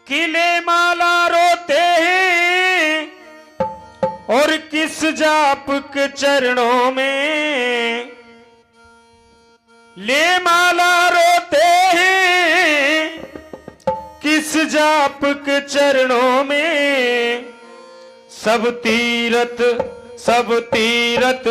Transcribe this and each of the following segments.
किले माला रोते हैं और किस जाप के चरणों में ले माला रोते हैं किस जाप के चरणों में सब तीरथ सब तीरथ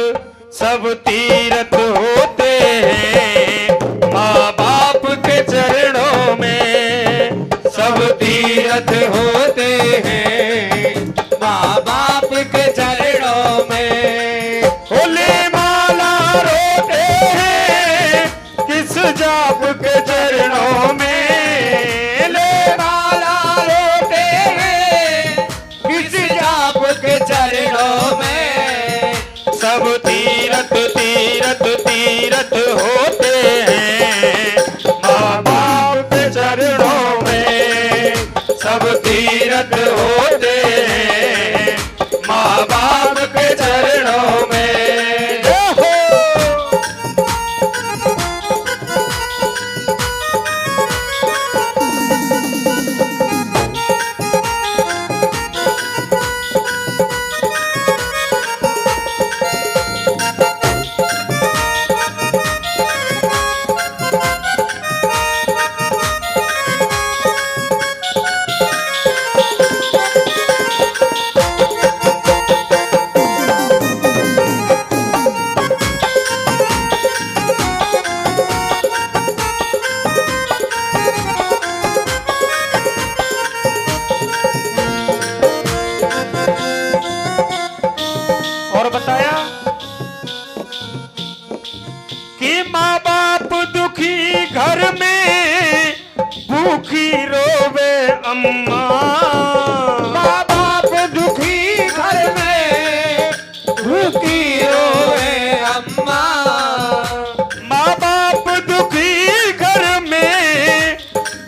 सब तीरथ होते हैं माँ बाप के चरणों में सब तीरथ होते हैं माँ बाप के चरणों में होले माला रोते हैं किस जाप के चरणों में ले माला रोते हैं किस जाप के चरणों में सब तीरथ तीरथ तीरथ होते हैं माँ बाप के चरणों में सब तीरथ होते हैं माँ बाप के चरणों में और बताया कि माँ बाप दुखी घर में भूखी रोवे अम्मा माँ बाप दुखी घर में भूखी रोवे अम्मा माँ बाप दुखी घर में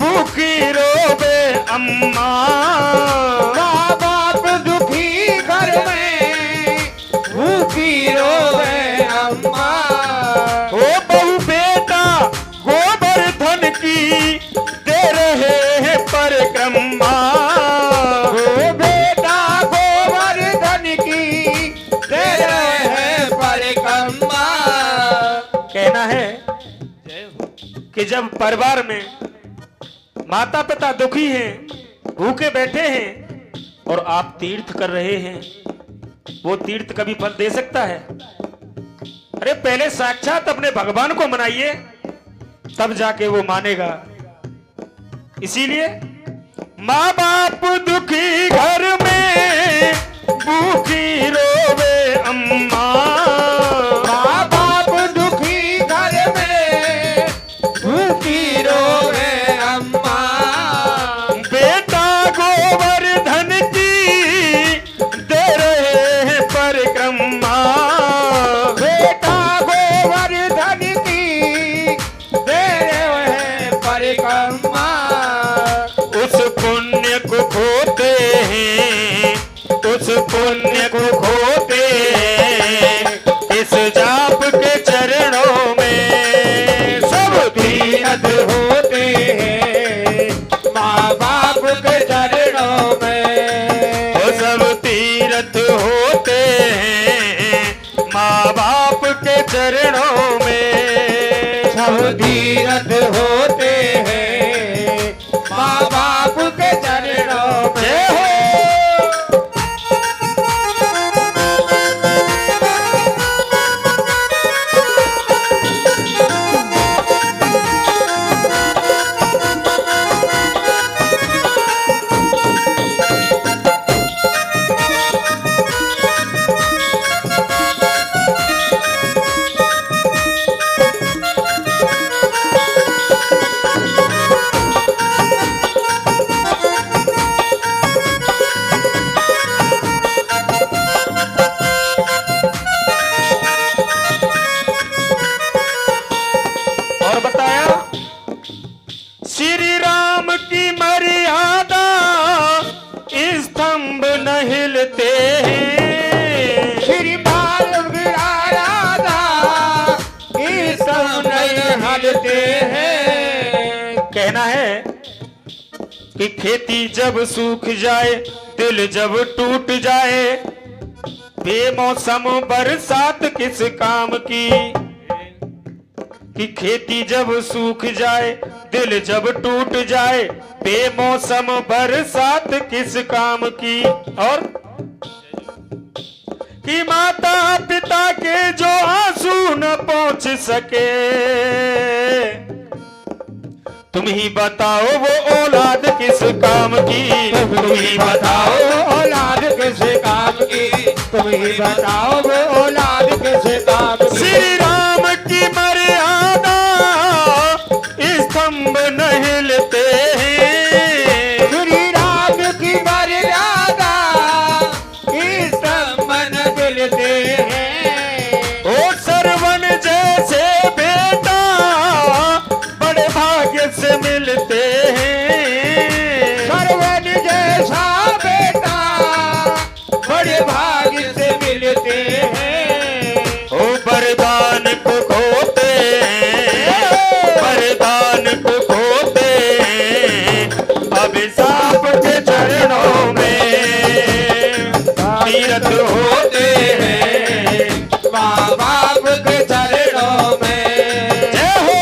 भूखी रोवे अम्मा माँ बाप दुखी घर में भूखी रोवे अम्मा ओ बहु बेटा गोवर्धन की दे रहे हैं परिक्रमा ओ बेटा गोवर्धन की दे रहे हैं परिक्रमा कहना है कि जब परिवार में माता पिता दुखी हैं भूखे बैठे हैं और आप तीर्थ कर रहे हैं वो तीर्थ कभी फल दे सकता है? अरे पहले साक्षात अपने भगवान को मनाइए तब जाके वो मानेगा। इसीलिए माँ बाप दुखी घर में भूखी रोवे अम्मा माँ बाप दुखी घर में भूखी रोवे अम्मा बेटा गोवर्धन की दे रहे हैं परिक्रमा बेटा गोवर्धन की दे रहे हैं परिक्रमा उस पुण्य को खोते हैं उस पुण्य को खोते हैं इस जाप के चरणों में सब तीरथ होते हैं माँ बाप के चरणों में वो सब तीरथ होते हैं माँ बाप के चरणों में सब तीरथ होते हैं माँ बाप के चरणों में हिलते हैं श्री बाल राधा ये सब नहीं हिलते हैं। कहना है कि खेती जब सूख जाए, दिल जब टूट जाए, बेमौसम बरसात किस काम की। कि खेती जब सूख जाए, दिल जब टूट जाए, बेमौसम बरसात किस काम की। और कि माता पिता के जो आंसू न पहुंच सके, तुम ही बताओ वो औलाद किस काम की। तुम ही बताओ औलाद किस काम की, तुम ही बताओ वो औलाद किस काम की। श्री राम की मर्यादा स्तंभ न हिलते हैं। श्री राम की मर्यादा स्तंभ न हिलते हैं। ओ सरवन जैसे बेटा बड़े भाग्य से मिलते हैं। सरवन जैसा बेटा बड़े भाग्य से मिलते हैं। ओ वरदान को खोते हैं, वरदान को खोते हैं, अभिशाप के चरणों में तीरथ होते हैं। माँ बाप के चरणों में। जय हो।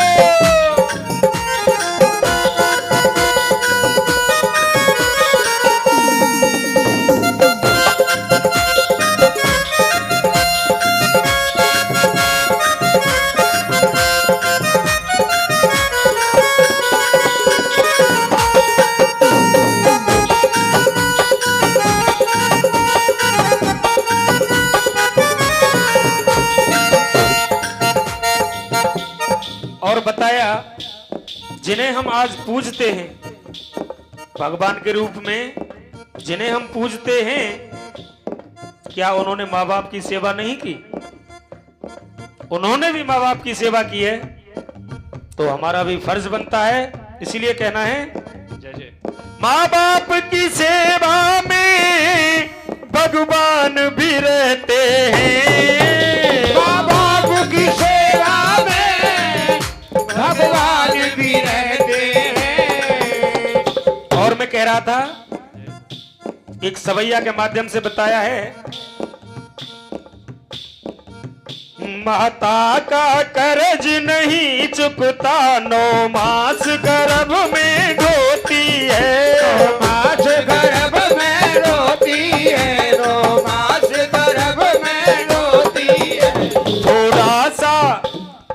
और बताया जिन्हें हम आज पूजते हैं भगवान के रूप में, जिन्हें हम पूजते हैं, क्या उन्होंने माँ बाप की सेवा नहीं की? उन्होंने भी माँ बाप की सेवा की है, तो हमारा भी फर्ज बनता है। इसीलिए कहना है माँ बाप की सेवा में भगवान भी रहते हैं। माँ बाप की सेवा में भगवान भी रहते हैं। और मैं कह रहा था, एक सवैया के माध्यम से बताया है, माता का कर्ज नहीं चुकता, 9 मास गर्भ में ढोती है। 9 मास गर्भ में रोती है, 9 मास गर्भ में रोती है।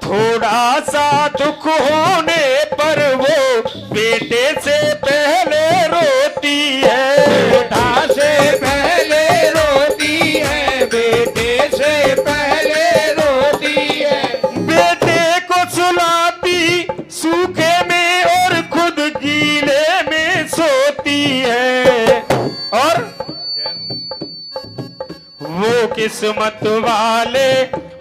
थोड़ा सा दुख होने पर वो बेटे से पहले रोती है। बेटा से पहले रोती है, बेटे से पहले रोती है। बेटे को सुलाती सूखे में और खुद गीले में सोती है। और वो किस्मत वाले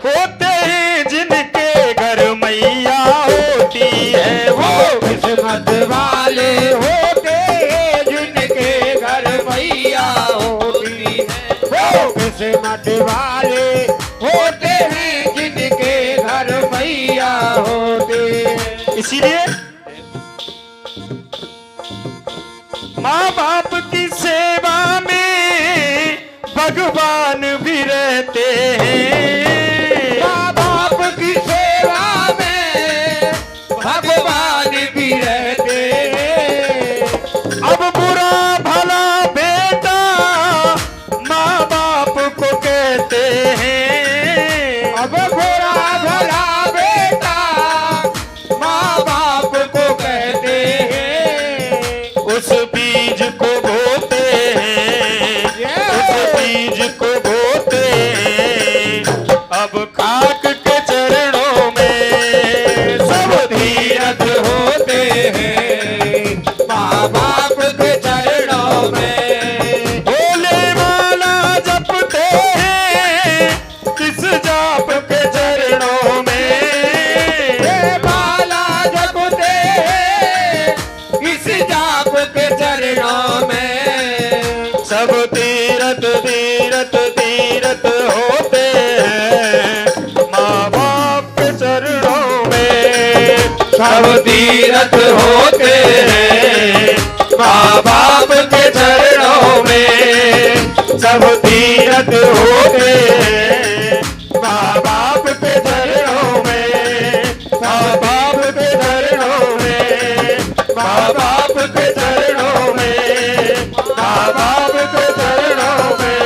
होते हैं जिनके घर मैया होती है। वो किस्मत वाले होते हैं जिनके घर मैया होती है। वो किस्मत वाले होते हैं जिनके घर मैया होते हैं। इसीलिए माँ बाप की सेवा में भगवान भी रहते हैं। माँ बाप की सेवा में भगवान भी रहते हैं। अब बुरा भला बेटा माँ बाप को कहते हैं। अब बुरा भला बेटा माँ बाप को कहते हैं। उस बीज को बोते हैं, उस बीज को बोते हैं। अब खाक के चरणों में सब तीरथ होते हैं माँ बाप के चरणों में। भोले माला जपते हैं किस जाप के चरणों में। ये माला जपते हैं इस जाप के चरणों में। सब तीरथ तीरथ तीरथ होते हैं माँ बाप के चरणों में। सब तीरथ होते हैं माँ माँ बाप के चरणों में सब तीरथ होते हैं माँ बाप के चरणों में, माँ बाप के चरणों में, माँ बाप के चरणों में, माँ बाप के चरणों में।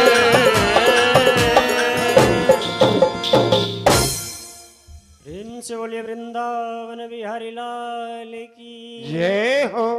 प्रेम से बोलिए वृंदावन बिहारी लाल की जय हो।